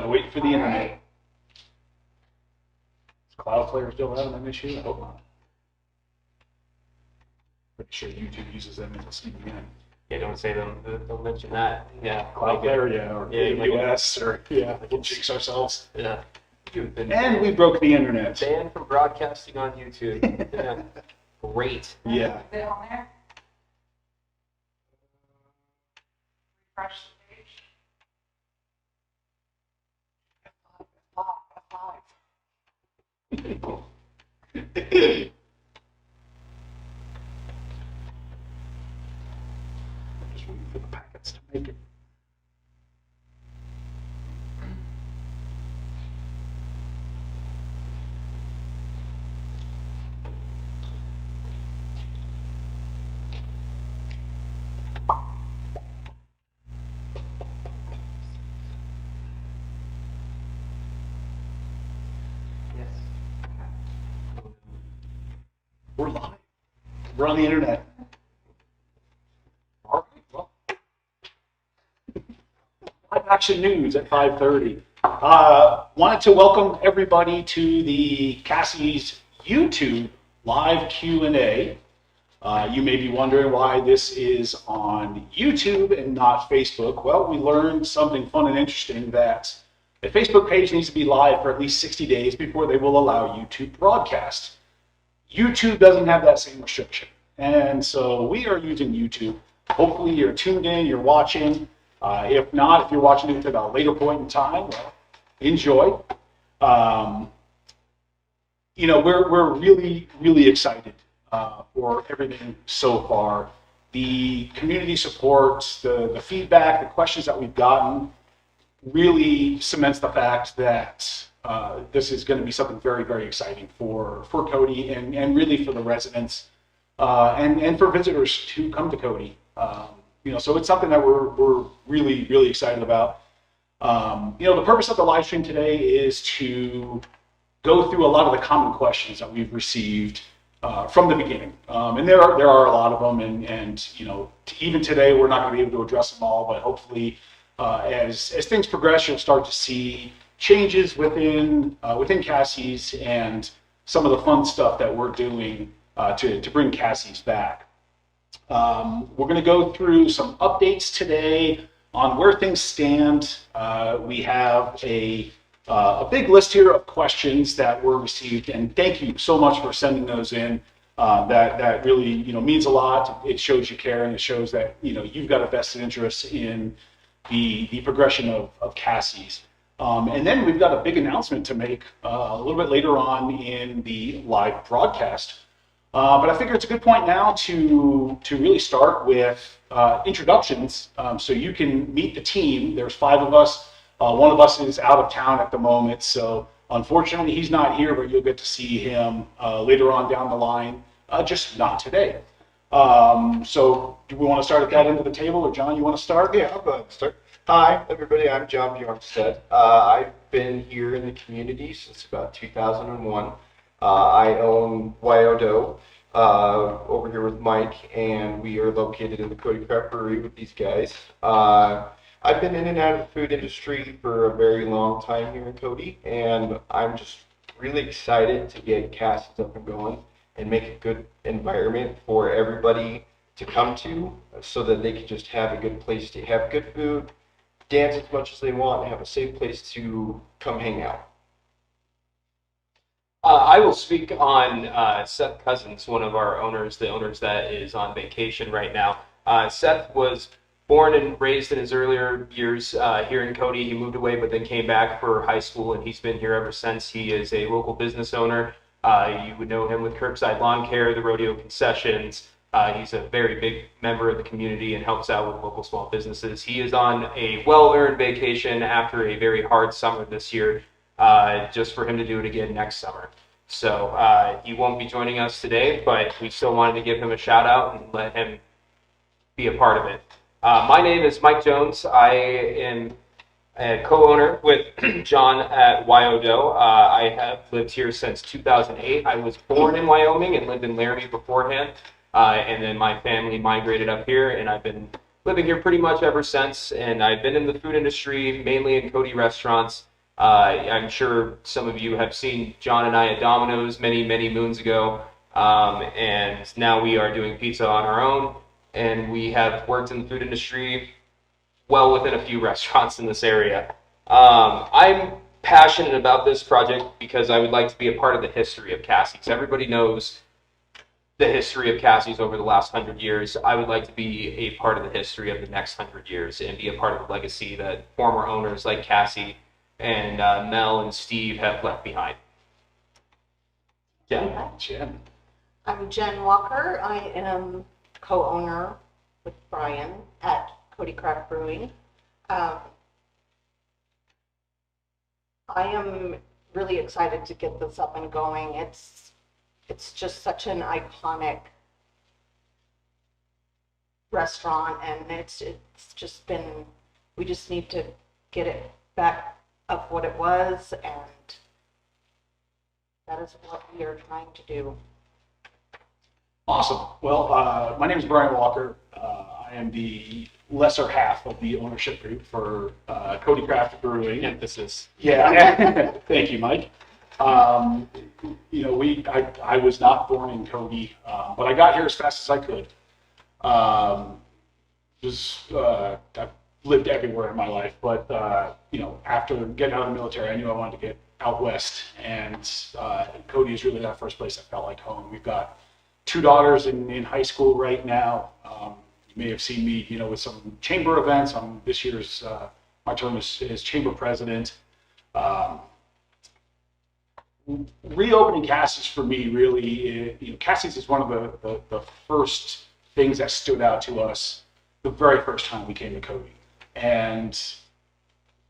waiting for the internet. Is Cloudflare still having an issue? I hope not. Pretty sure YouTube uses them as a CDN. Yeah, don't say them. Don't mention that. Yeah, Cloudflare, yeah, or AWS, or yeah, we'll jinx ourselves. Yeah. And we broke the internet. Banned from broadcasting on YouTube. Yeah. Great. Yeah. Is it on there? Refresh the page. F5. Just waiting for the packets to make it. We're live. We're on the internet. All right. Well, live action news at 5:30. Wanted to welcome everybody to the Cassie's YouTube live Q&A. You may be wondering why this is on YouTube and not Facebook. Well, we learned something fun and interesting, that a Facebook page needs to be live for at least 60 days before they will allow you to broadcast. YouTube doesn't have that same restriction. And so we are using YouTube. Hopefully you're tuned in, you're watching. If not, if you're watching it at a later point in time, well, enjoy. You know, we're really excited for everything so far. The community support, the feedback, the questions that we've gotten really cements the fact that this is going to be something very exciting for Cody and really for the residents and for visitors to come to Cody. You know, so it's something that we're really excited about. You know, the purpose of the live stream today is to go through a lot of the common questions that we've received from the beginning, and there are a lot of them, and you know, even today we're not going to be able to address them all, but hopefully as things progress, you'll start to see changes within Cassie's and some of the fun stuff that we're doing to bring Cassie's back. We're going to go through some updates today on where things stand. We have a big list here of questions that were received, and thank you so much for sending those in. That really means a lot. It shows you care, and it shows that you've got a vested interest in the progression of Cassie's. And then we've got a big announcement to make a little bit later on in the live broadcast. But I figure it's a good point now to really start with introductions, so you can meet the team. There's 5 of us. One of us is out of town at the moment, so unfortunately he's not here, but you'll get to see him later on down the line, just not today. So do we want to start at that end of the table, or John, you want to start? Yeah, I'll go ahead and start. Hi, everybody. I'm John Bjornstedt. I've been here in the community since about 2001. I own Wyodo over here with Mike, and we are located in the Cody Craft Brewery with these guys. I've been in and out of the food industry for a very long time here in Cody, and I'm just really excited to get Cassie's up and going and make a good environment for everybody to come to, so that they can just have a good place to have good food, dance as much as they want, and have a safe place to come hang out. I will speak on Seth Cousins, one of our owners, the owners that is on vacation right now. Seth was born and raised in his earlier years here in Cody. He moved away, but then came back for high school, and he's been here ever since. He is a local business owner. You would know him with Curbside Lawn Care, the rodeo concessions. He's a very big member of the community and helps out with local small businesses. He is on a well-earned vacation after a very hard summer this year, just for him to do it again next summer. So he won't be joining us today, but we still wanted to give him a shout out and let him be a part of it. My name is Mike Jones. I am a co-owner with John at Wyodo. I have lived here since 2008. I was born in Wyoming and lived in Laramie beforehand. And then my family migrated up here, and I've been living here pretty much ever since. And I've been in the food industry, mainly in Cody restaurants, I'm sure some of you have seen John and I at Domino's many, many moons ago, and now we are doing pizza on our own, and we have worked in the food industry well within a few restaurants in this area. I'm passionate about this project because I would like to be a part of the history of Cassie's. Everybody knows the history of Cassie's over the last 100 years. I would like to be a part of the history of the next 100 years and be a part of the legacy that former owners like Cassie and Mel and Steve have left behind. Yeah. Jen. I'm Jen Walker. I am co-owner with Brian at Cody Craft Brewing. I am really excited to get this up and going. It's just such an iconic restaurant, and it's just been, we just need to get it back up what it was, and that is what we are trying to do. Awesome. Well, my name is Brian Walker. I am the lesser half of the ownership group for Cody Craft Brewing. Emphasis. Yeah. Thank you, Mike. You know, I was not born in Cody, but I got here as fast as I could. I've lived everywhere in my life, but you know, after getting out of the military, I knew I wanted to get out west, and Cody is really that first place I felt like home. We've got 2 daughters in high school right now. You may have seen me, you know, with some chamber events. This year's my term as chamber president. Reopening Cassie's for me really, you know, Cassie's is one of the first things that stood out to us the very first time we came to Cody, and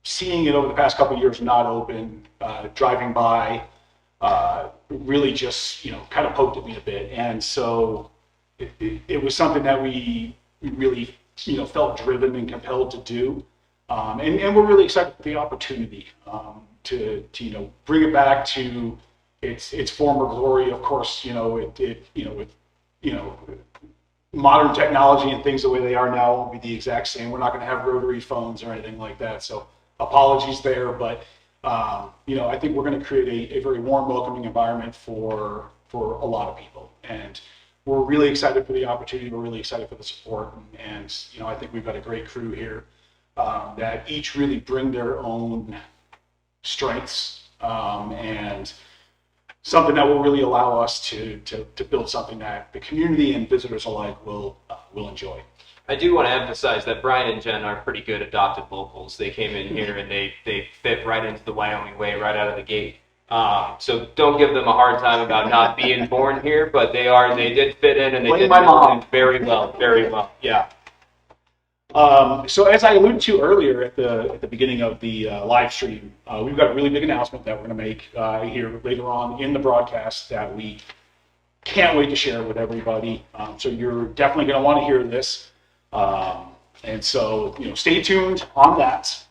seeing it over the past couple of years not open, driving by, really just, you know, kind of poked at me a bit, and so it was something that we really, you know, felt driven and compelled to do, and we're really excited for the opportunity to you know, bring it back to its former glory. Of course, you know, with modern technology and things the way they are now won't be the exact same. We're not going to have rotary phones or anything like that, so apologies there, but you know, I think we're going to create a very warm, welcoming environment for a lot of people, and we're really excited for the opportunity. We're really excited for the support, and you know, I think we've got a great crew here that each really bring their own strengths, and something that will really allow us to build something that the community and visitors alike will enjoy. I do want to emphasize that Brian and Jen are pretty good adopted locals. They came in here and they fit right into the Wyoming way right out of the gate. So don't give them a hard time about not being born here, but they did fit in, and they did fit in very well, very well. Yeah. So as I alluded to earlier at the beginning of the live stream, we've got a really big announcement that we're going to make here later on in the broadcast that we can't wait to share with everybody. So you're definitely going to want to hear this, and so, you know, stay tuned on that.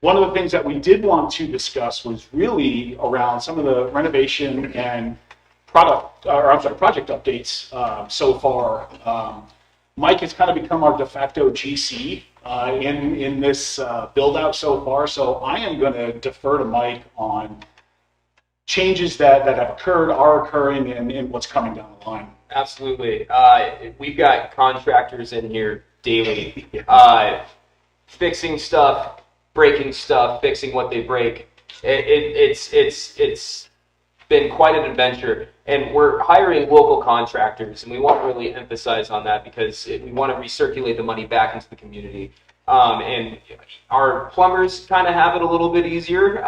One of the things that we did want to discuss was really around some of the renovation and project updates so far. Mike has kind of become our de facto GC in this build out so far, so I am going to defer to Mike on changes that have occurred, are occurring, and what's coming down the line. Absolutely. We've got contractors in here daily, fixing stuff, breaking stuff, fixing what they break. It's been quite an adventure, and we're hiring local contractors, and we want to really emphasize on that because we want to recirculate the money back into the community. And our plumbers kind of have it a little bit easier,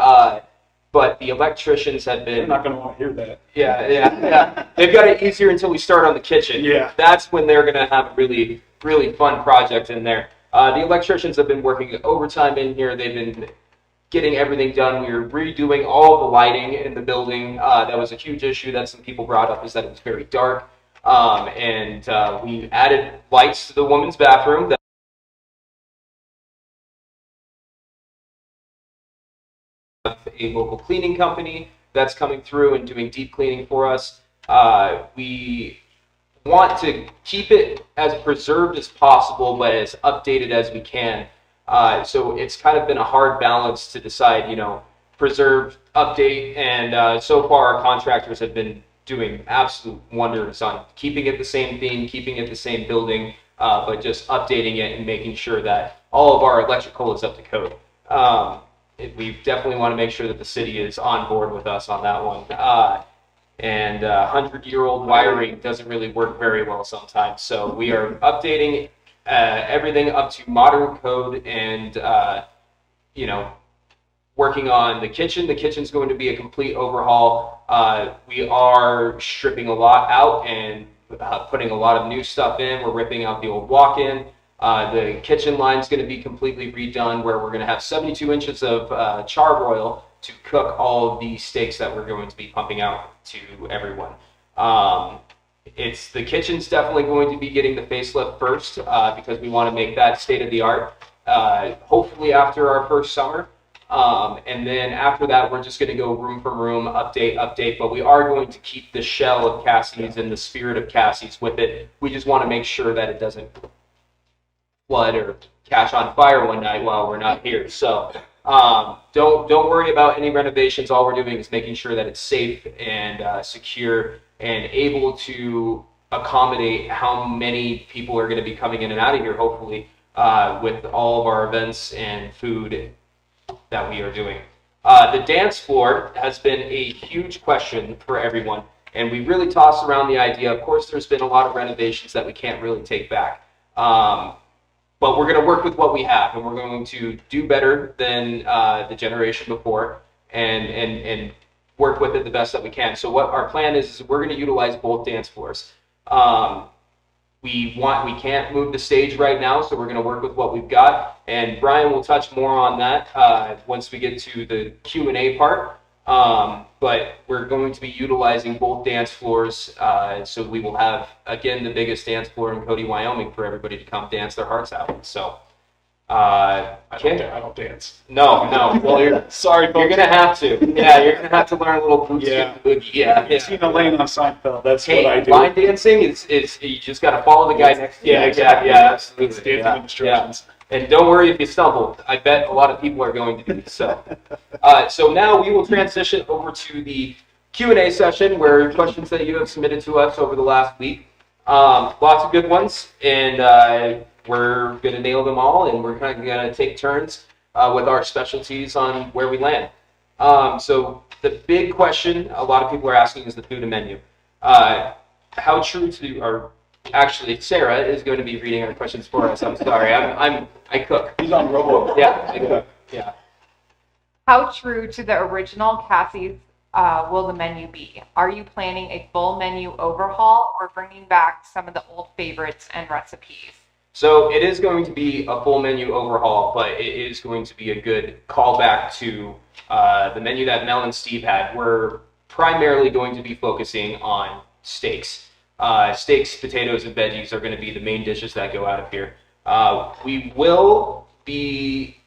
but the electricians have been... They're not going to want to hear that. Yeah. They've got it easier until we start on the kitchen. Yeah. That's when they're going to have a really, really fun project in there. The electricians have been working overtime in here. They've been getting everything done. We were redoing all the lighting in the building. That was a huge issue that some people brought up, is that it was very dark. And we added lights to the women's bathroom. A local cleaning company that's coming through and doing deep cleaning for us. We want to keep it as preserved as possible, but as updated as we can. So it's kind of been a hard balance to decide, preserve, update, and so far our contractors have been doing absolute wonders on keeping it the same theme, keeping it the same building, but just updating it and making sure that all of our electrical is up to code. We definitely want to make sure that the city is on board with us on that one. And 100-year-old wiring doesn't really work very well sometimes. So we are updating everything up to modern code and, working on the kitchen. The kitchen's going to be a complete overhaul. We are stripping a lot out and putting a lot of new stuff in. We're ripping out the old walk-in. The kitchen line's going to be completely redone, where we're going to have 72 inches of charbroil to cook all of the steaks that we're going to be pumping out to everyone. The kitchen's definitely going to be getting the facelift first, because we want to make that state of the art, hopefully after our first summer. And then after that, we're just going to go room for room, update, but we are going to keep the shell of Cassie's and the spirit of Cassie's with it. We just want to make sure that it doesn't flood or catch on fire one night while we're not here. So don't worry about any renovations. All we're doing is making sure that it's safe and secure and able to accommodate how many people are going to be coming in and out of here, hopefully, with all of our events and food that we are doing. The dance floor has been a huge question for everyone, and we really toss around the idea. Of course, there's been a lot of renovations that we can't really take back. But we're going to work with what we have, and we're going to do better than the generation before and work with it the best that we can. So what our plan is we're going to utilize both dance floors. We can't move the stage right now, so we're going to work with what we've got. And Brian will touch more on that once we get to the Q&A part. But we're going to be utilizing both dance floors, so we will have, again, the biggest dance floor in Cody, Wyoming for everybody to come dance their hearts out. So, I don't dance. No. Well, you're Sorry, folks. You're gonna have to. Yeah, you're gonna have to learn a little boots boogie. Yeah. You've seen Elaine on Seinfeld. That's Hey, what I do. line dancing is you just gotta follow the guy next to you. Yeah, exactly. Yeah, It's absolutely. dancing instructions. And don't worry if you stumble. I bet a lot of people are going to do so. So now we will transition over to the Q&A session, where questions that you have submitted to us over the last week. Lots of good ones, and we're going to nail them all, and we're kind of going to take turns with our specialties on where we land. So the big question a lot of people are asking is the food and menu. How true to our... Actually, Sarah is going to be reading our questions for us. I'm sorry. I cook. He's on Robo. Yeah, I cook. Yeah. How true to the original Cassie's will the menu be? Are you planning a full menu overhaul or bringing back some of the old favorites and recipes? So it is going to be a full menu overhaul, but it is going to be a good callback to the menu that Mel and Steve had. We're primarily going to be focusing on steaks. Steaks, potatoes, and veggies are going to be the main dishes that go out of here. We will be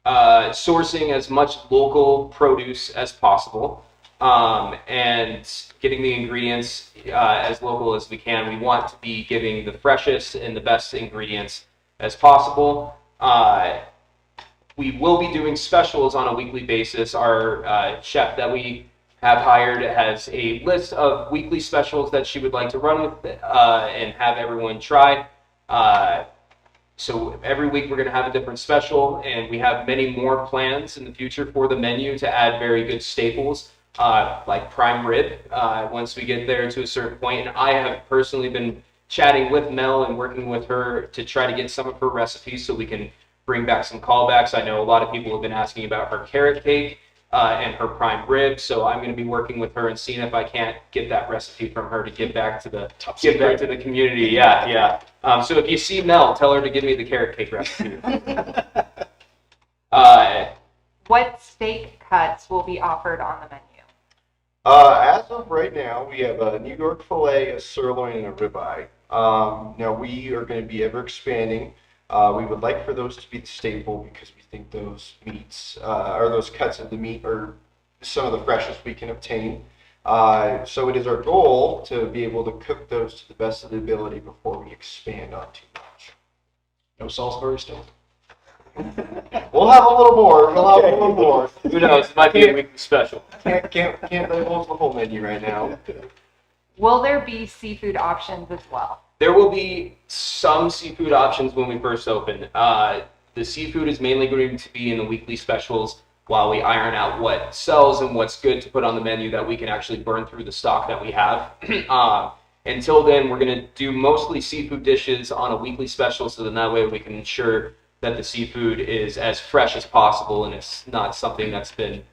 sourcing as much local produce as possible and getting the ingredients as local as we can. We want to be giving the freshest and the best ingredients as possible. We will be doing specials on a weekly basis. Our chef that we have hired has a list of weekly specials that she would like to run with and have everyone try. So every week we're going to have a different special, and we have many more plans in the future for the menu to add very good staples like prime rib once we get there to a certain point. And I have personally been chatting with Mel and working with her to try to get some of her recipes so we can bring back some callbacks. I know a lot of people have been asking about her carrot cake and her prime rib, so I'm going to be working with her and seeing if I can't get that recipe from her to give back to the community. Yeah. So if you see Mel, tell her to give me the carrot cake recipe. What steak cuts will be offered on the menu? As of right now, we have a New York filet, a sirloin, and a ribeye. Now we are going to be ever expanding. We would like for those to be the staple because we think those meats or those cuts of the meat are some of the freshest we can obtain. So it is our goal to be able to cook those to the best of the ability before we expand on too much. No Salisbury steak. We'll have a little more. We'll have a little more. Who knows? It might be a weekly special. Can't divulge the whole menu right now. Will there be seafood options as well? There will be some seafood options when we first open. The seafood is mainly going to be in the weekly specials while we iron out what sells and what's good to put on the menu that we can actually burn through the stock that we have. Until then, we're going to do mostly seafood dishes on a weekly special, so then that way we can ensure that the seafood is as fresh as possible and it's not something that's been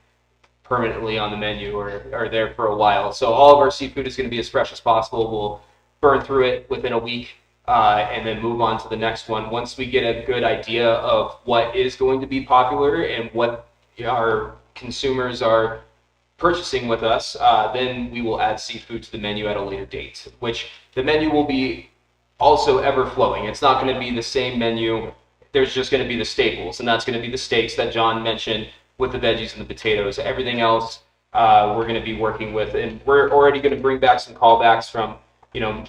permanently on the menu or there for a while. So all of our seafood is going to be as fresh as possible. We'll burn through it within a week and then move on to the next one. Once we get a good idea of what is going to be popular and what our consumers are purchasing with us, then we will add seafood to the menu at a later date, which the menu will be also ever flowing. It's not going to be the same menu. There's just going to be the staples, and that's going to be the steaks that John mentioned with the veggies and the potatoes. Everything else we're going to be working with, and we're already going to bring back some callbacks from,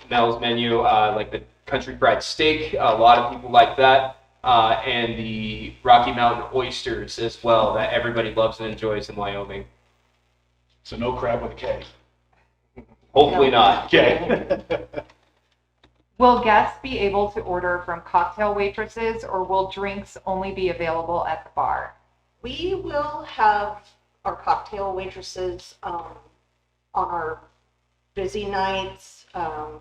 Mel's menu, like the country fried steak. A lot of people like that, and the Rocky Mountain oysters as well that everybody loves and enjoys in Wyoming. So no crab with a K. Hopefully not. Okay. Will guests be able to order from cocktail waitresses, or will drinks only be available at the bar? We will have our cocktail waitresses on our busy nights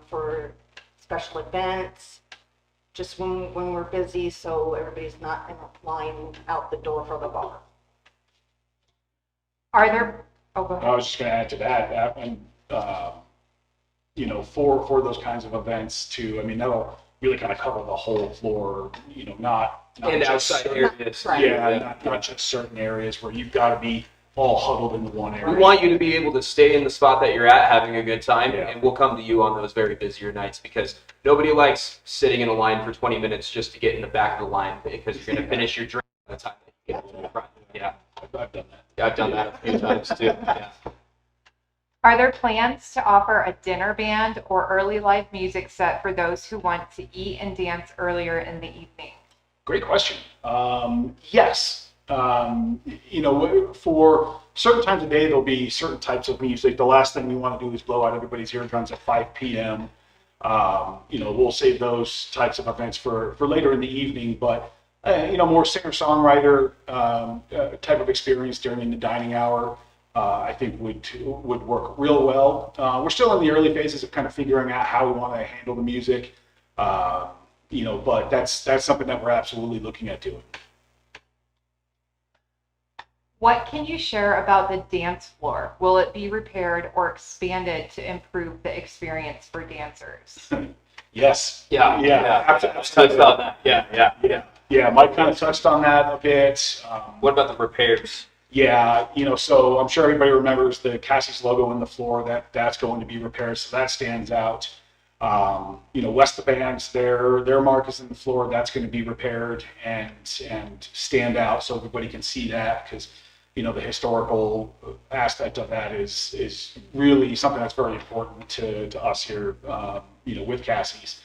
for special events, just when we're busy, so everybody's not in a line out the door for the bar. Are there, oh, go I ahead. was just going to add to that, and for those kinds of events too. I mean, that'll really kind of cover the whole floor. Not And just outside certain- areas. Right. Yeah, not just certain areas where you've got to be all huddled into one area. We want you to be able to stay in the spot that you're at having a good time, Yeah. and we'll come to you on those very busier nights because nobody likes sitting in a line for 20 minutes just to get in the back of the line because you're going to finish your drink by the time that you get to the front. Yeah, I've done that. yeah, I've done that a few times too. Yeah. Are there plans to offer a dinner band or early live music set for those who want to eat and dance earlier in the evening? Great question. Yes. For certain times of day, there'll be certain types of music. The last thing we want to do is blow out everybody's eardrums at 5 p.m. We'll save those types of events for later in the evening, but more singer-songwriter type of experience during the dining hour, I think would work real well. We're still in the early phases of kind of figuring out how we want to handle the music, but that's something that we're absolutely looking at doing. What can you share about the dance floor? Will it be repaired or expanded to improve the experience for dancers? Yes. Yeah. Absolutely. Touched on that. Yeah. Yeah, Mike kind of touched on that a bit. What about the repairs? Yeah, so I'm sure everybody remembers the Cassie's logo in the floor. That's going to be repaired, so that stands out. West of the Bands, their mark is in the floor. That's going to be repaired and stand out so everybody can see that because the historical aspect of that is really something that's very important to us here. With Cassie's,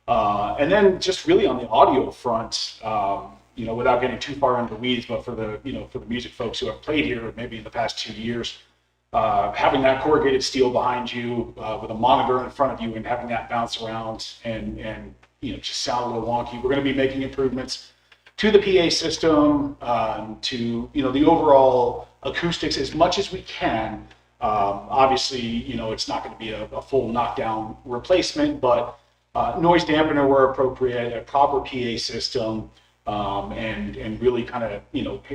and then just really on the audio front. Without getting too far into the weeds, but for the music folks who have played here maybe in the past 2 years, having that corrugated steel behind you with a monitor in front of you and having that bounce around and just sound a little wonky. We're going to be making improvements to the PA system, to the overall acoustics as much as we can. Obviously, it's not going to be a full knockdown replacement, but noise dampener where appropriate, a proper PA system. And really kind of,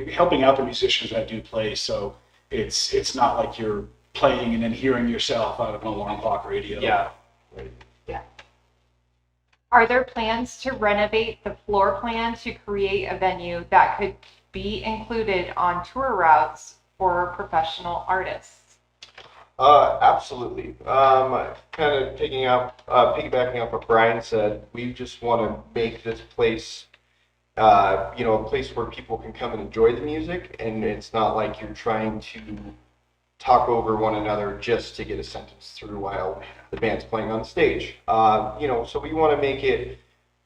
helping out the musicians that do play. So it's not like you're playing and then hearing yourself out of an alarm clock radio. Yeah. Yeah. Are there plans to renovate the floor plan to create a venue that could be included on tour routes for professional artists? Absolutely. Kind of piggybacking off what Brian said, we just want to make this place a place where people can come and enjoy the music, and it's not like you're trying to talk over one another just to get a sentence through while the band's playing on stage. So we want to make it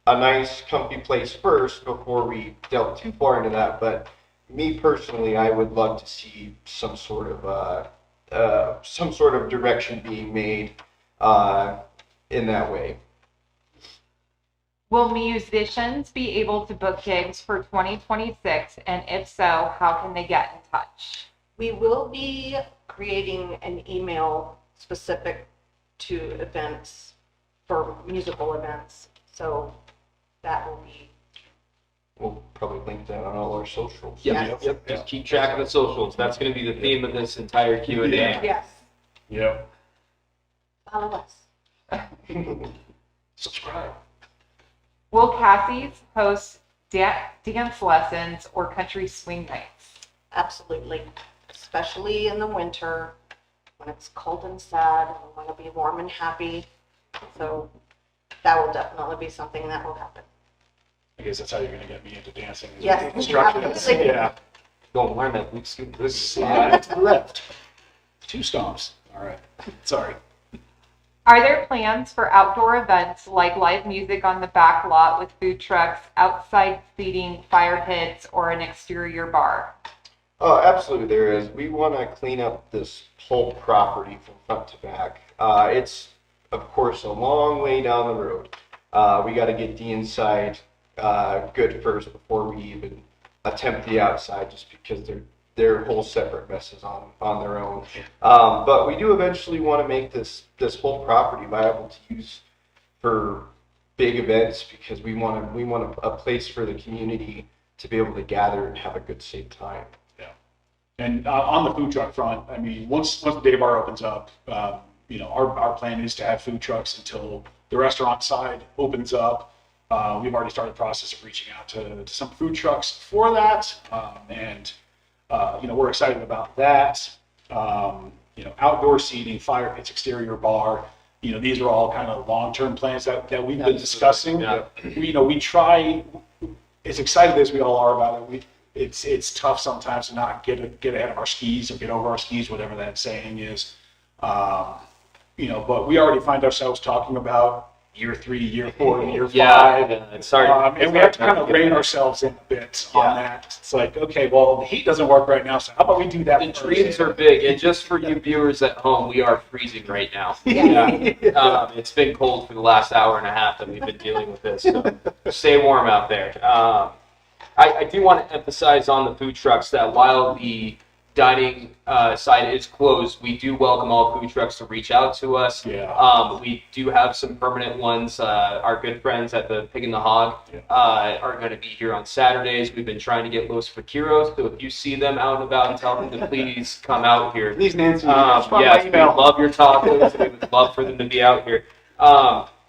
a nice, comfy place first before we delve too far into that. But me personally, I would love to see some sort of direction being made in that way. Will musicians be able to book gigs for 2026? And if so, how can they get in touch? We will be creating an email specific to events, for musical events. So that will be. We'll probably link that on all our socials. Yep. Just keep track of the socials. That's going to be the theme of this entire Q&A. Yes. Yep. Follow us. Subscribe. Will Cassie's host dance lessons or country swing nights? Absolutely. Especially in the winter when it's cold and sad and we want to be warm and happy. So that will definitely be something that will happen. I guess that's how you're going to get me into dancing. Yes, Instructions. absolutely. Yeah. Don't learn that. Luke scoot this. Slide to the left. 2 stomps. All right. Sorry. Are there plans for outdoor events like live music on the back lot with food trucks, outside seating, fire pits, or an exterior bar? Oh, absolutely there is. We want to clean up this whole property from front to back. It's, of course, a long way down the road. We got to get the inside good first before we even attempt the outside, just because they're whole separate messes on their own. But we do eventually want to make this whole property viable to use for big events, because we want a place for the community to be able to gather and have a good, safe time. And on the food truck front, I mean, once the day bar opens up, our plan is to have food trucks until the restaurant side opens up. We've already started the process of reaching out to some food trucks for that, and we're excited about that. Outdoor seating, fire pits, exterior bar. These are all kind of long-term plans that we've been discussing. Yeah. We try, as excited as we all are about it, it's tough sometimes to not get ahead of our skis or get over our skis, whatever that saying is. But we already find ourselves talking about year 3, year 4, year 5. It's hard. And we have to kind of rein ourselves in a bit on that. It's like, okay, well, the heat doesn't work right now, so how about we do that The first? dreams are big, and just for you viewers at home, we are freezing right now. It's been cold for the last hour and a half that we've been dealing with this, so stay warm out there. I do want to emphasize on the food trucks that while the dining side is closed, we do welcome all food trucks to reach out to us. Yeah. We do have some permanent ones. Our good friends at the Pig and the Hog are going to be here on Saturdays. We've been trying to get Los Vaqueros, so if you see them out and about, tell them to please come out here. Please, Nancy. Yes, we love your tacos. We would love for them to be out here.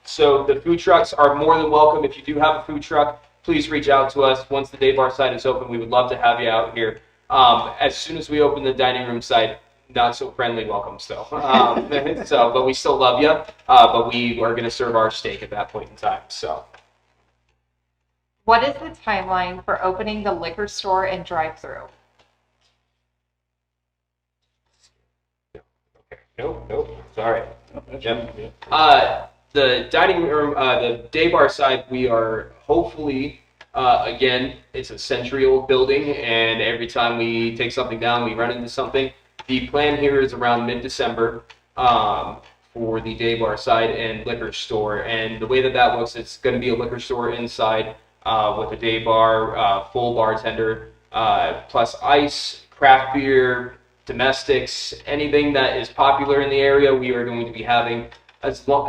So the food trucks are more than welcome. If you do have a food truck, please reach out to us. Once the day bar side is open, we would love to have you out here. As soon as we open the dining room side, not so friendly welcome still. But we still love you. But we are going to serve our steak at that point in time. So, What is the timeline for opening the liquor store and drive-through? Nope. Sorry. Yeah. The dining room, the day bar side, we are hopefully, again, it's a century-old building, and every time we take something down, we run into something. The plan here is around mid-December for the day bar side and liquor store, and the way that looks, it's going to be a liquor store inside with a day bar, full bartender, plus ice, craft beer, domestics, anything that is popular in the area, we are going to be having, as well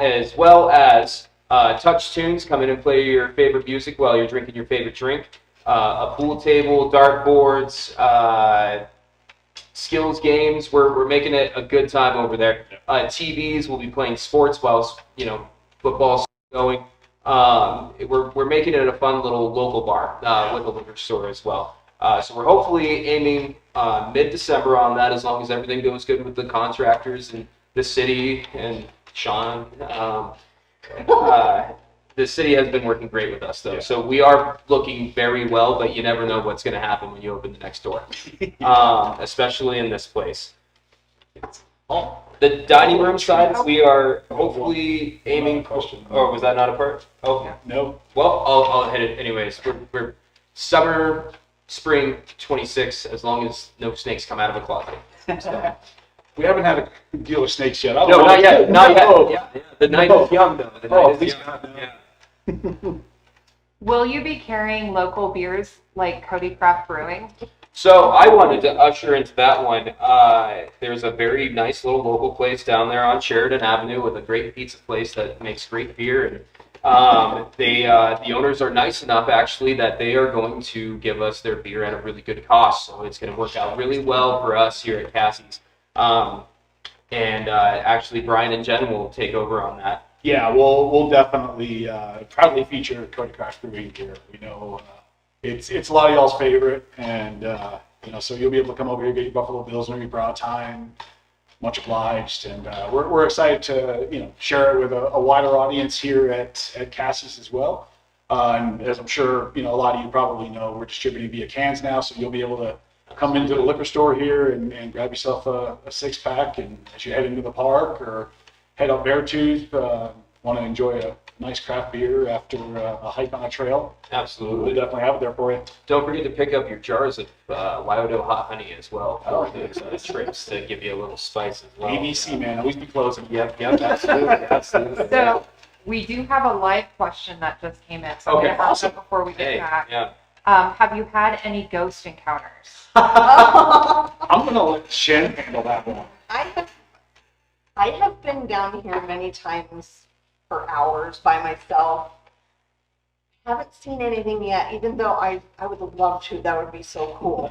as touch tunes, come in and play your favorite music while you're drinking your favorite drink, a pool table, dartboards, skills games. We're making it a good time over there. TVs, we'll be playing sports while football's going. We're making it a fun little local bar with a liquor store as well. So we're hopefully aiming mid-December on that, as long as everything goes good with the contractors and the city and Sean. The city has been working great with us, though. Yeah. So we are looking very well, but you never know what's going to happen when you open the next door, especially in this place. The dining room side, we are hopefully aiming. Question. Or was that not a part? Oh, No. well, I'll hit it anyways. We're summer, spring 26, as long as no snakes come out of a closet. So. We haven't had a deal with snakes yet. No, not yet. Not yet. No. Yeah, yeah. The night No. is young, though. The Oh, night please is young. God, no. Yeah. Will you be carrying local beers like Cody Craft Brewing? So I wanted to usher into that one. There's a very nice little local place down there on Sheridan Avenue with a great pizza place that makes great beer. And the owners are nice enough actually that they are going to give us their beer at a really good cost. So it's going to work out really well for us here at Cassie's. Actually, Brian and Jen will take over on that. Yeah, we'll definitely proudly feature Cody Craft Brewing here. We know it's a lot of y'all's favorite, and so you'll be able to come over here, get your Buffalo Bills and your brow time. Much obliged, and we're excited to share it with a wider audience here at Cassie's as well. And as I'm sure a lot of you probably know, we're distributing via cans now, so you'll be able to come into the liquor store here and grab yourself a 6-pack, and as you head into the park or head up Beartooth, want to enjoy a nice craft beer after a hike on a trail. We'll Absolutely. definitely have it there for you. Don't forget to pick up your jars of Wyodo hot honey as well Oh. for those trips to give you a little spice as well. ABC, man, always be closing. Yep, absolutely, absolutely. So we do have a live question that just came in. So Okay, I'm gonna ask awesome. that before we get Hey, back. yeah. Have you had any ghost encounters? I'm gonna let Shen handle that one. I have been down here many times for hours by myself. Haven't seen anything yet, even though I would love to. That would be so cool.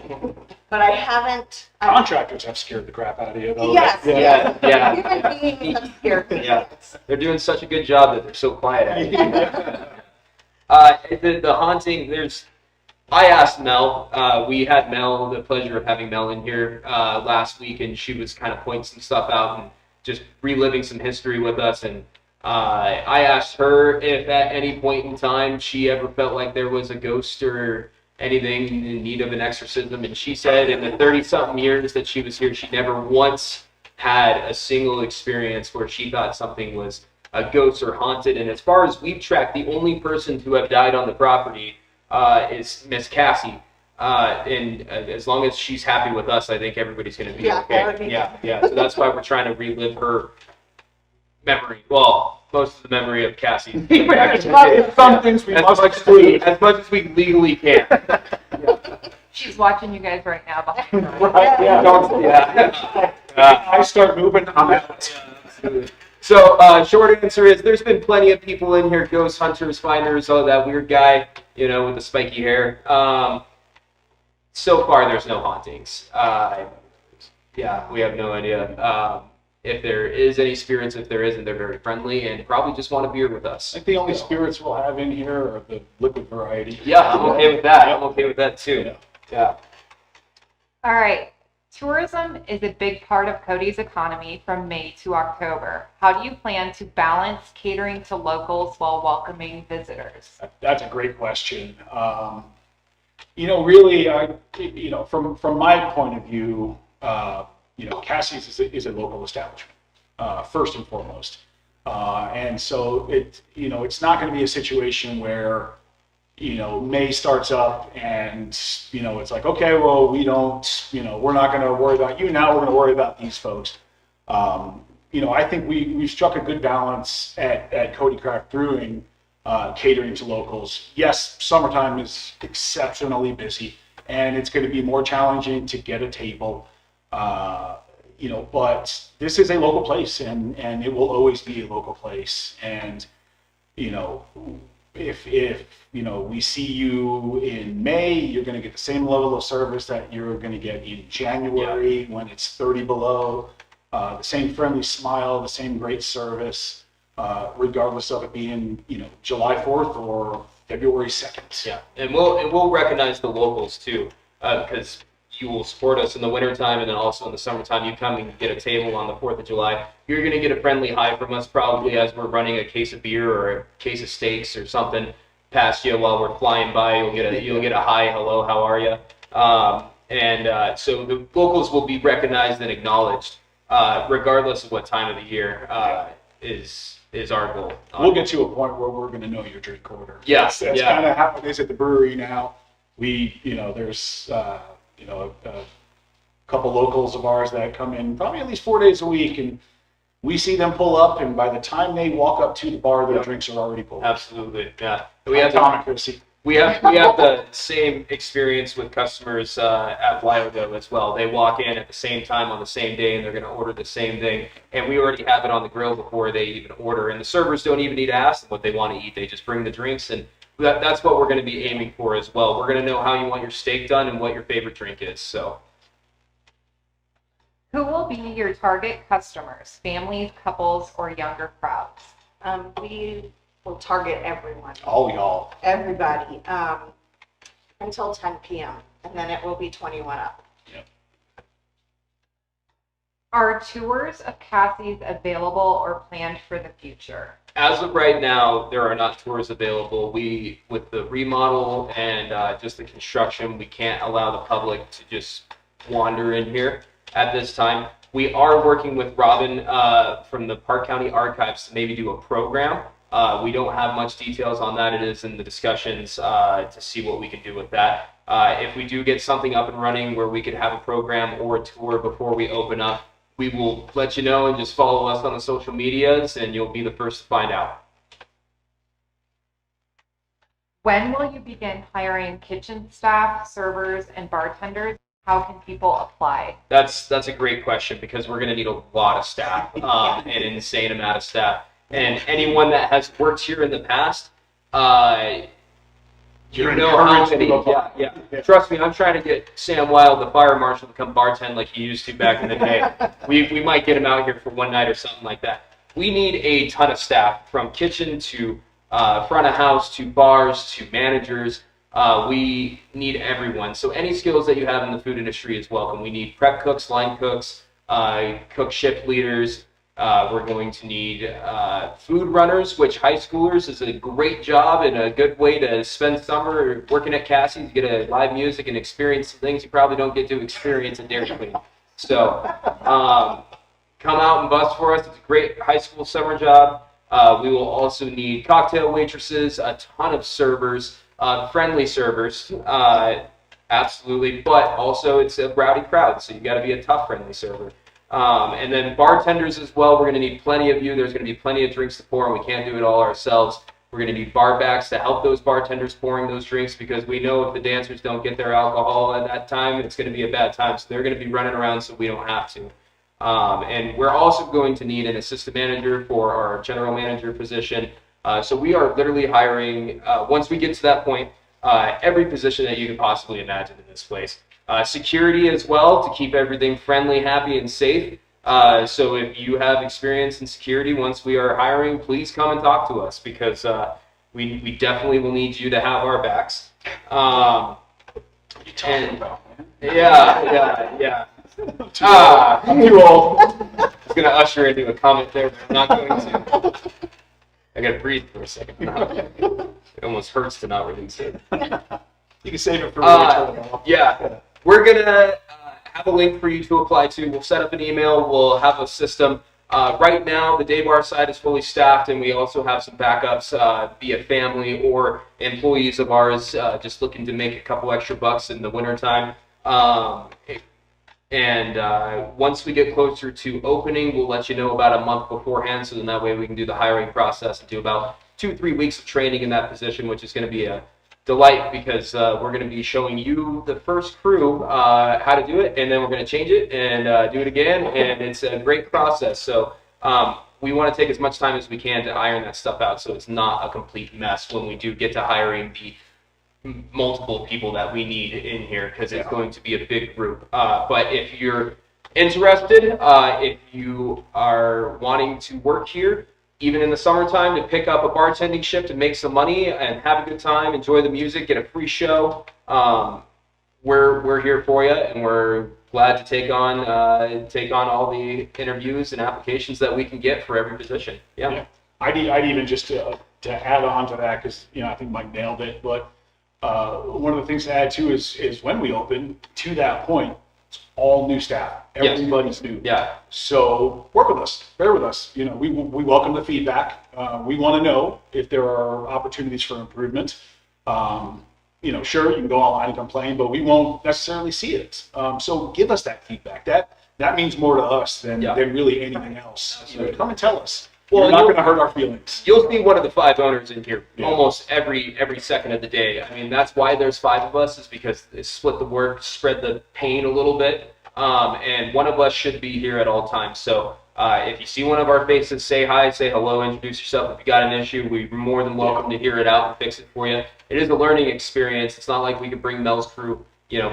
But I haven't. Contractors have scared the crap out of you, though. Yes, Yeah, yeah. Human beings have scared me. Yeah. They're doing such a good job that they're so quiet at it. The haunting, I asked Mel, we had Mel, the pleasure of having Mel in here last week, and she was kind of pointing some stuff out and just reliving some history with us. And I asked her if at any point in time she ever felt like there was a ghost or anything in need of an exorcism. And she said in the 30-something years that she was here, she never once had a single experience where she thought something was a ghost or haunted. And as far as we've tracked, the only person to have died on the property is Miss Cassie. And as long as she's happy with us, I think everybody's going to be Yeah, okay. that would be Yeah. So that's why we're trying to relive her memory. Well, most of the memory of Cassie. Some things we must exclude. As much as we legally can. She's watching you guys right now. behind her. Right, yeah. Yeah. I start moving, I'm out. So, short answer is there's been plenty of people in here, ghost hunters, finders, that weird guy, with the spiky hair. So far, there's no hauntings. Yeah, we have no idea. If there is any spirits, if there isn't, they're very friendly and probably just want a beer with I us. think the only spirits we'll have in here are the liquid variety. Yeah, I'm okay with that. I'm okay with that too. Yeah. All right. Tourism is a big part of Cody's economy from May to October. How do you plan to balance catering to locals while welcoming visitors? That's a great question. Really, from my point of view, Cassie's is a local establishment, first and foremost. And so it's not going to be a situation where, May starts up and, it's like, okay, well, we're not going to worry about you now, we're going to worry about these folks. I think we've struck a good balance at Cody Craft Brewing, catering to locals. Yes, summertime is exceptionally busy, and it's going to be more challenging to get a table. But this is a local place, and it will always be a local place. And, if we see you in May, you're going to get the same level of service that you're going to get in January when it's 30 below. The same friendly smile, the same great service, regardless of it being, July 4th or February 2nd. Yeah, and we'll recognize the locals too, because you will support us in the wintertime and then also in the summertime. You come and get a table on the 4th of July. You're going to get a friendly hi from us probably as we're running a case of beer or a case of steaks or something past you while we're flying by. You'll get a hi, hello, how are you? So the locals will be recognized and acknowledged. regardless of what time of the year is our goal. We'll get to a point where we're going to know your drink order. Yeah, That's yeah. kind of how it is at the brewery now. There's a couple locals of ours that come in probably at least 4 days a week, and we see them pull up, and by the time they walk up to the bar, their drinks are already pulled. Absolutely, yeah. Tom and Chrissy. We have the same experience with customers at Wyodo as well. They walk in at the same time on the same day, and they're going to order the same thing. And we already have it on the grill before they even order. And the servers don't even need to ask them what they want to eat. They just bring the drinks, and that's what we're going to be aiming for as well. We're going to know how you want your steak done and what your favorite drink is. So, Who will be your target customers? Families, couples, or younger crowds? We will target everyone, All y'all. everybody, until 10 p.m. and then it will be 21 up. Are tours of Cassie's available or planned for the future? as of right now, there are not tours available. With the remodel and just the construction, we can't allow the public to just wander in here at this time. We are working with Robin from the Park County Archives to maybe do a program. We don't have much details on that. It is in the discussions to see what we can do with that. If we do get something up and running where we could have a program or a tour before we open up, we will let you know, and just follow us on the social medias and you'll be the first to find out. When will you begin hiring kitchen staff, servers, and bartenders? How can people apply? That's a great question, because we're going to need a lot of staff, an insane amount of staff. And anyone that has worked here in the past, you know how many. Yeah. Trust me, I'm trying to get Sam Wild, the fire marshal, to come bartend like he used to back in the day. We might get him out here for one night or something like that. We need a ton of staff, from kitchen to front of house to bars to managers. We need everyone. So any skills that you have in the food industry is welcome. We need prep cooks, line cooks, cook shift leaders. We're going to need food runners, which high schoolers is a great job and a good way to spend summer working at Cassie, to get a live music and experience some things you probably don't get to experience at Dairy Queen. So come out and bust for us. It's a great high school summer job. We will also need cocktail waitresses, a ton of servers, friendly servers, absolutely, but also it's a rowdy crowd, so you got to be a tough, friendly server. And then bartenders as well. We're going to need plenty of you. There's going to be plenty of drinks to pour, and we can't do it all ourselves. We're going to need bar backs to help those bartenders pouring those drinks, because we know if the dancers don't get their alcohol at that time, it's going to be a bad time. So they're going to be running around so we don't have to. And we're also going to need an assistant manager for our general manager position. So we are literally hiring, once we get to that point, every position that you can possibly imagine in this place. Security as well, to keep everything friendly, happy, and safe. So if you have experience in security, once we are hiring, please come and talk to us, because we definitely will need you to have our backs. What are you talking about, man? Yeah. I'm too old. I was going to usher into a comment there, but I'm not going to. I got to breathe for a second. It almost hurts to not release it. You can save it for later. Yeah. We're going to have a link for you to apply to. We'll set up an email. We'll have a system. Right now, the day bar side is fully staffed, and we also have some backups via family or employees of ours just looking to make a couple extra bucks in the wintertime. And once we get closer to opening, we'll let you know about a month beforehand, so then that way we can do the hiring process and do about 2-3 weeks of training in that position, which is going to be a delight, because we're going to be showing you, the first crew, how to do it, and then we're going to change it and do it again, and it's a great process. So we want to take as much time as we can to iron that stuff out, so it's not a complete mess when we do get to hiring the multiple people that we need in here, because it's going to be a big group. But if you're interested, if you are wanting to work here, even in the summertime, to pick up a bartending shift and make some money and have a good time, enjoy the music, get a free show, we're here for you, and we're glad to take on all the interviews and applications that we can get for every position. Yeah. I'd even just to add on to that, because I think Mike nailed it. But one of the things to add too is when we open, to that point, it's all new staff. Yes. Everybody's new. Yeah. So work with us, bear with us. We welcome the feedback. We want to know if there are opportunities for improvement. Sure, you can go online and complain, but we won't necessarily see it. So give us that feedback. That means more to us than really anything else. Come and tell us. Well, you're not going to hurt our feelings. You'll see one of the 5 owners in here almost every second of the day. I mean, that's why there's 5 of us, is because they split the work, spread the pain a little bit, and one of us should be here at all times. So if you see one of our faces, say hi, say hello, introduce yourself. If you got an issue, we're more than welcome to hear it out and fix it for you. It is a learning experience. It's not like we could bring Mel's crew,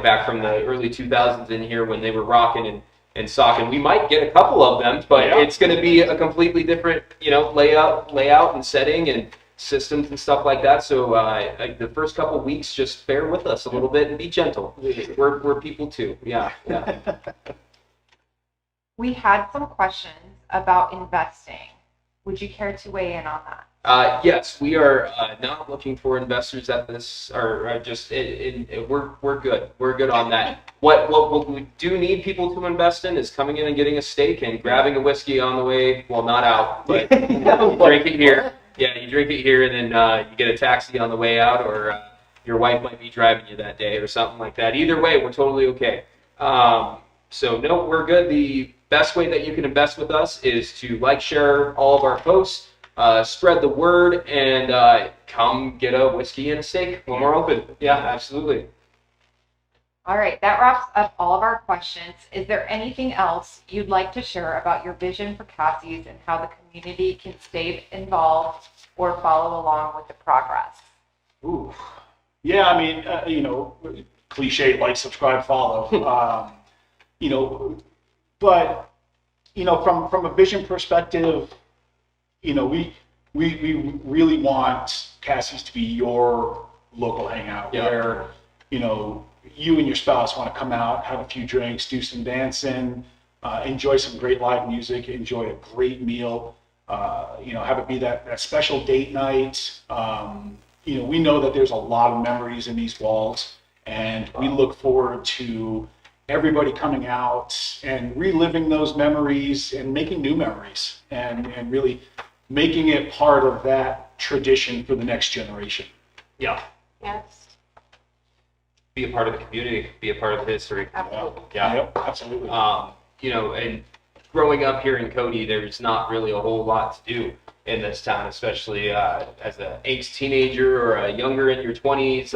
back from the early 2000s in here when they were rocking and socking. We might get a couple of them, but it's going to be a completely different, layout and setting and systems and stuff like that. So the first couple weeks, just bear with us a little bit and be gentle. We're people too. Yeah. We had some questions about investing. Would you care to weigh in on that? Yes, we are not looking for investors at this, or just we're good. We're good on that. What we do need people to invest in is coming in and getting a steak and grabbing a whiskey on the way. Well, not out, but you drink it here. Yeah, you drink it here, and then you get a taxi on the way out, or your wife might be driving you that day, or something like that. Either way, we're totally okay. So no, we're good. The best way that you can invest with us is to share all of our posts. Spread the word, and come get a whiskey and a steak when we're open. Yeah, absolutely. All right, that wraps up all of our questions. Is there anything else you'd like to share about your vision for Cassie's and how the community can stay involved or follow along with the progress? Ooh, yeah. I mean, cliche, like, subscribe, follow. But from a vision perspective. We really want Cassie's to be your local hangout where, you and your spouse want to come out, have a few drinks, do some dancing, enjoy some great live music, enjoy a great meal, have it be that special date night. We know that there's a lot of memories in these walls, and we look forward to everybody coming out and reliving those memories and making new memories and really making it part of that tradition for the next generation. Yeah. Yes. Be a part of the community, be a part of the history. Absolutely. Yeah. Yep, absolutely. And growing up here in Cody, there's not really a whole lot to do in this town, especially as an angst teenager or a younger in your 20s.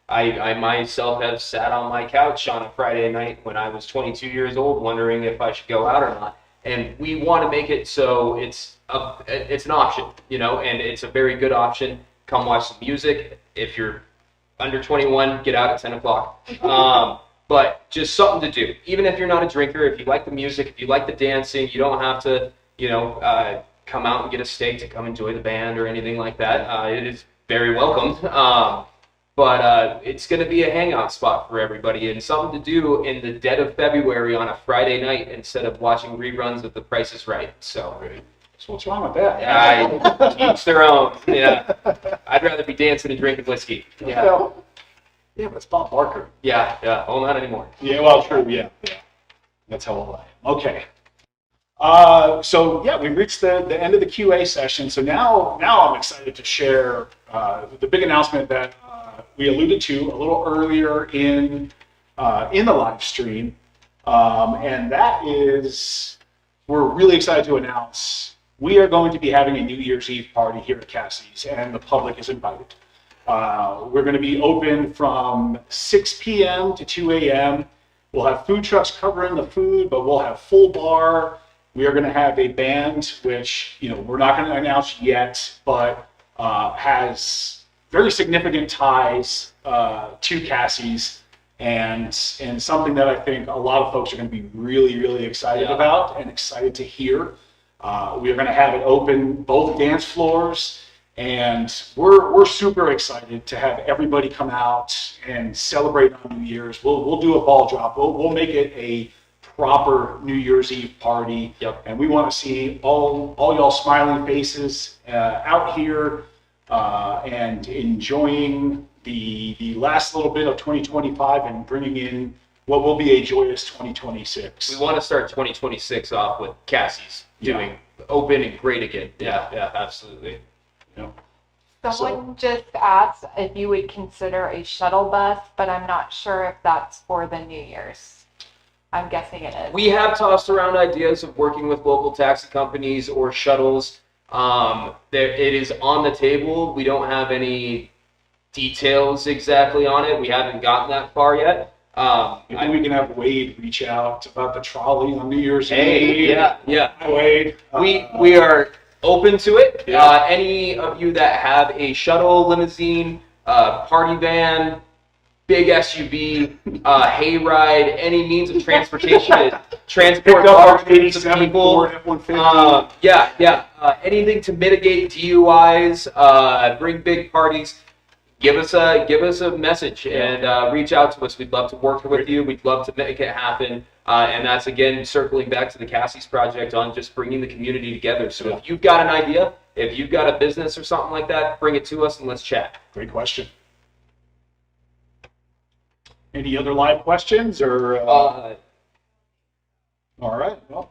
I myself have sat on my couch on a Friday night when I was 22 years old, wondering if I should go out or not. And we want to make it so it's an option, and it's a very good option. Come watch some music. If you're under 21, get out at 10 o'clock. But just something to do. Even if you're not a drinker, if you like the music, if you like the dancing, you don't have to, come out and get a steak to come enjoy the band or anything like that. It is very welcome. But it's going to be a hangout spot for everybody and something to do in the dead of February on a Friday night instead of watching reruns of The Price is Right. So what's wrong with that? Each their own. Yeah, I'd rather be dancing and drinking whiskey. Yeah, Well, but it's Bob Barker. yeah. Oh, not anymore. Yeah, well, true. Yeah. That's how old I am. Okay. So we've reached the end of the QA session. So now I'm excited to share the big announcement that we alluded to a little earlier in the live stream, and that is we're really excited to announce we are going to be having a New Year's Eve party here at Cassie's, and the public is invited. We're going to be open from 6 p.m. to 2 a.m. We'll have food trucks covering the food, but we'll have full bar. We are going to have a band, which we're not going to announce yet, but has very significant ties to Cassie's, and something that I think a lot of folks are going to be really, really excited about and excited to hear. We are going to have it open both dance floors, and we're super excited to have everybody come out and celebrate on New Year's. We'll do a ball drop. We'll make it a proper New Year's Eve party. Yep. And we want to see all y'all smiling faces out here and enjoying the last little bit of 2025 and bringing in what will be a joyous 2026. We want to start 2026 off with Cassie's doing open and great again. Yeah, absolutely. Someone just asked if you would consider a shuttle bus, but I'm not sure if that's for the New Year's. I'm guessing it is. We have tossed around ideas of working with local taxi companies or shuttles. It is on the table. We don't have any details exactly on it. We haven't gotten that far yet. Maybe we can have Wade reach out about the trolley on New Year's Hey, Eve. yeah. Hi, Wade. We are open to it. Yeah. Any of you that have a shuttle, limousine, party van, big SUV, hayride, any means of transportation to transport Pick up our large groups of 87 people. Ford F-150. Anything to mitigate DUIs, bring big parties. Give us a message and reach out to us. We'd love to work with you. We'd love to make it happen. And that's, again, circling back to the Cassie's project on just bringing the community together. So if you've got an idea, if you've got a business or something like that, bring it to us and let's chat. Great question. Any other live questions or? All right. Well,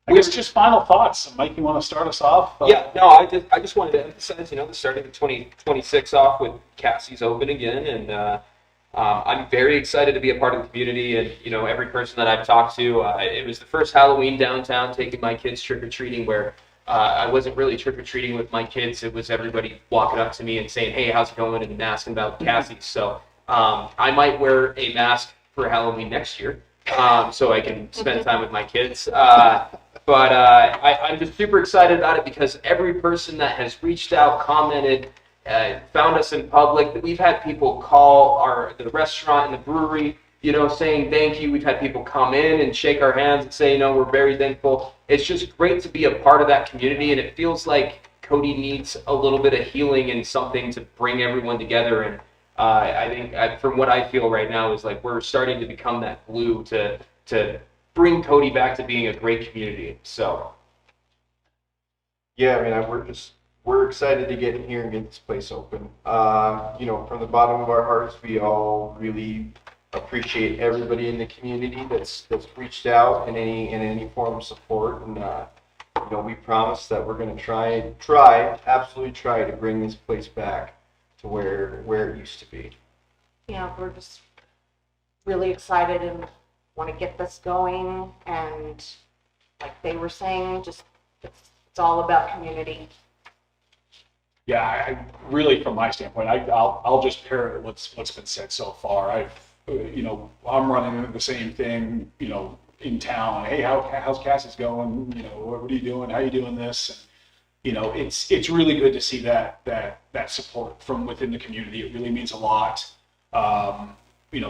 I guess just final thoughts. Mike, you want to start us off? I just wanted to emphasize, the starting of 2026 off with Cassie's open again, and I'm very excited to be a part of the community. And every person that I've talked to, it was the first Halloween downtown, taking my kids trick or treating, where I wasn't really trick or treating with my kids. It was everybody walking up to me and saying, "Hey, how's it going?" and asking about Cassie's. So I might wear a mask for Halloween next year, so I can spend time with my kids. But I'm just super excited about it because every person that has reached out, commented, found us in public, we've had people call the restaurant and the brewery, saying thank you. We've had people come in and shake our hands and say, we're very thankful. It's just great to be a part of that community, and it feels like Cody needs a little bit of healing and something to bring everyone together. And I think from what I feel right now is like we're starting to become that glue to bring Cody back to being a great community. So yeah, we're excited to get in here and get this place open. From the bottom of our hearts, we all really appreciate everybody in the community that's reached out in any form of support. And we promise that we're going to absolutely try to bring this place back to where it used to be. We're just really excited and want to get this going, and like they were saying, just it's all about community. Yeah, I really, from my standpoint, I'll just parrot what's been said so far. I'm running into the same thing, in town. Hey, how's Cassie's going? What are you doing? How are you doing this? And, it's really good to see that support from within the community. It really means a lot.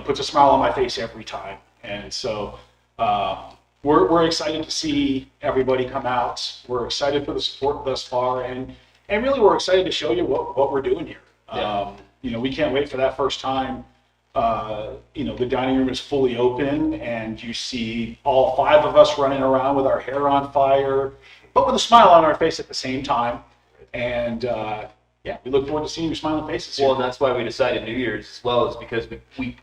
Puts a smile on my face every time. And so we're excited to see everybody come out. We're excited for the support thus far, and really we're excited to show you what we're doing here. Yeah. We can't wait for that first time. The dining room is fully open, and you see all 5 of us running around with our hair on fire, but with a smile on our face at the same time. And we look forward to seeing your smiling faces here. Well, and that's why we decided New Year's as well, is because we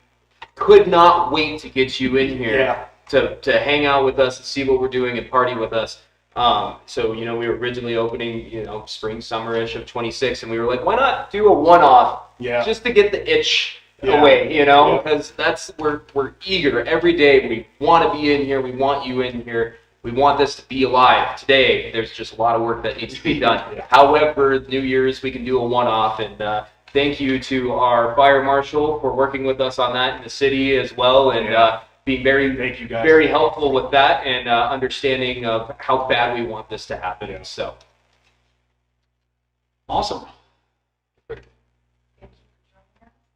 could not wait to get you in here to hang out with us and see what we're doing and party with us. So, we were originally opening, spring, summerish of 26, and we were like, why not do a one-off just to get the itch away, because we're eager every day. We want to be in here. We want you in here. We want this to be alive. Today, there's just a lot of work that needs to be done. However, New Year's, we can do a one-off, and thank you to our fire marshal for working with us on that in the city as well, and being very helpful with that and understanding of how bad we want this to happen. Yeah. So awesome.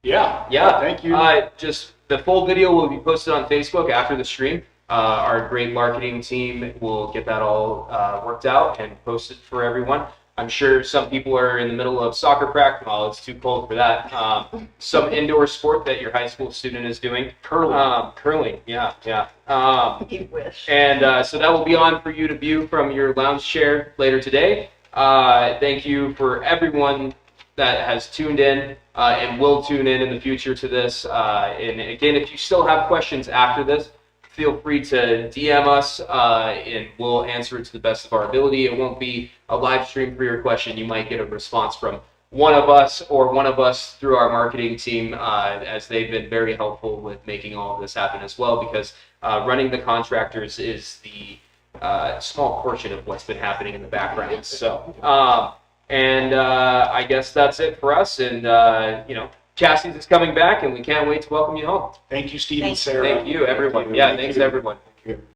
Yeah. Thank you. Just the full video will be posted on Facebook after the stream. Our great marketing team will get that all worked out and posted for everyone. I'm sure some people are in the middle of soccer practice. Well, it's too cold for that. Some indoor sport that your high school student is doing. Curling, yeah. You wish. And so that will be on for you to view from your lounge chair later today. Thank you for everyone that has tuned in and will tune in the future to this. And again, if you still have questions after this, feel free to DM us and we'll answer it to the best of our ability. It won't be a live stream for your question. You might get a response from one of us or one of us through our marketing team, as they've been very helpful with making all of this happen as well, because running the contractors is the small portion of what's been happening in the background. So, I guess that's it for us. And, Cassie's is coming back and we can't wait to welcome you home. Thank you, Steve and Thank you. Sarah. Thank you, everyone. Yeah, thanks everyone. Thank you.